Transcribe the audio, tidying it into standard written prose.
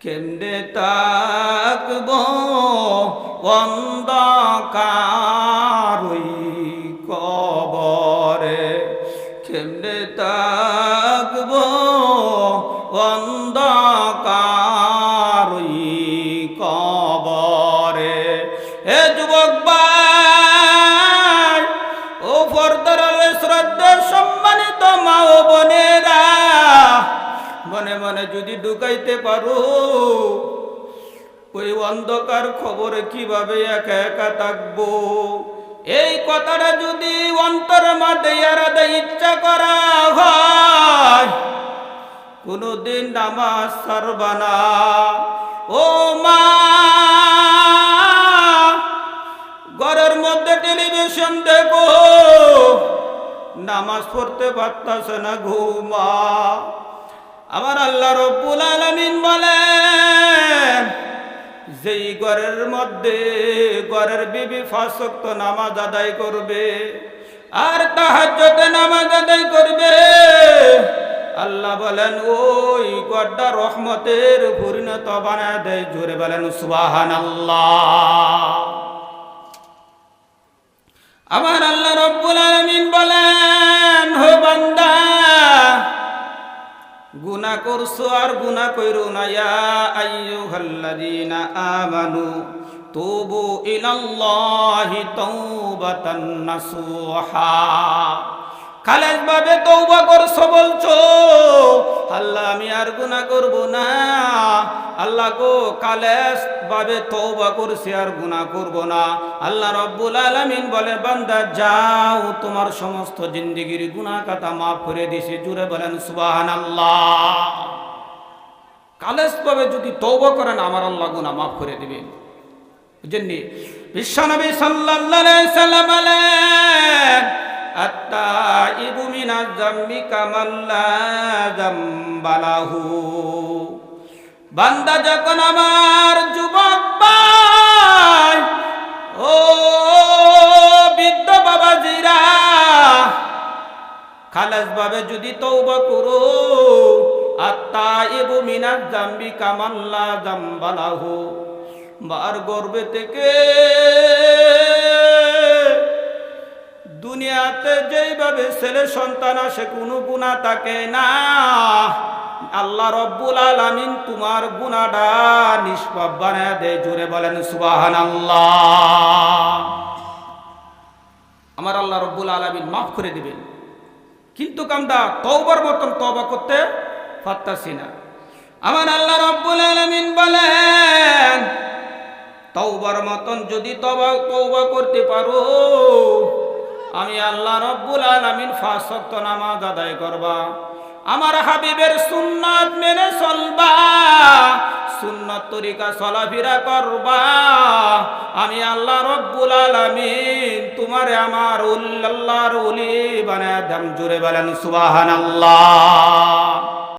কেমনে থাকবো অন্ধকার ওই কবরে, কেমনে থাকবো অন্ধকার ওই কবরে। হে যুবক ভাই, ও পর্দার শ্রদ্ধার সম্মানিত মা ও বোনেরা, মনে মনে যদি ঢুকাইতে পারো ওই অন্ধকার খবরে কিভাবে একা একা থাকবো, এই কথাটা যদি অন্তরের মধ্যে ইয়ারাদে ইচ্ছা করা হয়, কোনদিন নামাজ ছাড়বা না। ও মা, ঘরের মধ্যে টেলিভিশন দেখো, নামাজ পড়তে পারতাছে না, ঘুমা। আমার আল্লাহ রব্বুল আলামিন বলেন, যেই ঘরের মধ্যে ঘরের বিবি 5 ওয়াক্ত নামাজ আদায় করবে আর তাহাজ্জুদে নামাজ আদায় করবে, আল্লাহ বলেন ওই ঘরটা রহমতের পরিণত বানায় দেয়। জোরে বলেন সুবহানাল্লাহ। আমার আল্লাহ রব্বুল আলামিন বলেন, হো বান্দা, গুনাহ করছো আর গুনাহ কইরো না। ইয়া আইয়ুহাল্লাযীনা আমানু তুবু ইলাল্লাহি তাওবাতান নাসুহা। খালেজ ভাবে তওবা করছো, বলছো আল্লাহ আমি আর গুনাহ করব না। আল্লাহ গো, খালেজ ভাবে তওবা করছি আর গুনাহ করব না। আল্লাহ রব্বুল আলামিন বলে, বান্দা যাও, তোমার সমস্ত জিন্দেগির গুনাহ খাতা মাফ করে দিয়েছি। জুড়ে বলেন সুবহানাল্লাহ। খালেজ ভাবে যদি তওবা করেন, আমার আল্লাহ গুনাহ মাফ করে দিবেন। বুঝেননি? বিশ্বনবী সাল্লাল্লাহু আলাইহি সাল্লাম বলেন, আত-তাইবু মিনাজ যামবি কামান লা যামবা লাহু। বান্দা যখন, আমার যুবক ভাই, ও বৃদ্ধ বাবাজিরা, খালেস ভাবে যদি তওবা করো, আত-তাইবু মিনাজ যামবি কামান লা যামবা লাহু। মার গর্ভে থেকে দুনিয়াতে যেইভাবে ছেলে সন্তান আসে, কোনো গুনাহ থাকে না, আল্লাহ রব্বুল আলামিন তোমার গুনাহটা নিষ্পাপ বানায় দেয়। জোরে বলেন সুবহানাল্লাহ। আমার আল্লাহ রব্বুল আলামিন মাফ করে দিবেন, কিন্তু আমরা তওবার মতন তওবা করতে পারতাছি না। আমার আল্লাহ রব্বুল আলামিন বলেন, তওবার মতন যদি তওবা করতে পারো, আমি আল্লাহ রব্বুল আলামিন 5 ওয়াক্ত নামাজ আদায় করবা, আমার হাবিবের সুন্নাত মেনে চলবা, সুন্নাত তরিকা চলাফেরা করবা, আমি আল্লাহ রব্বুল আলামিন তোমারে আমার আল্লাহর ওলি বানায় দেব। জোরে বলেন সুবহানাল্লাহ।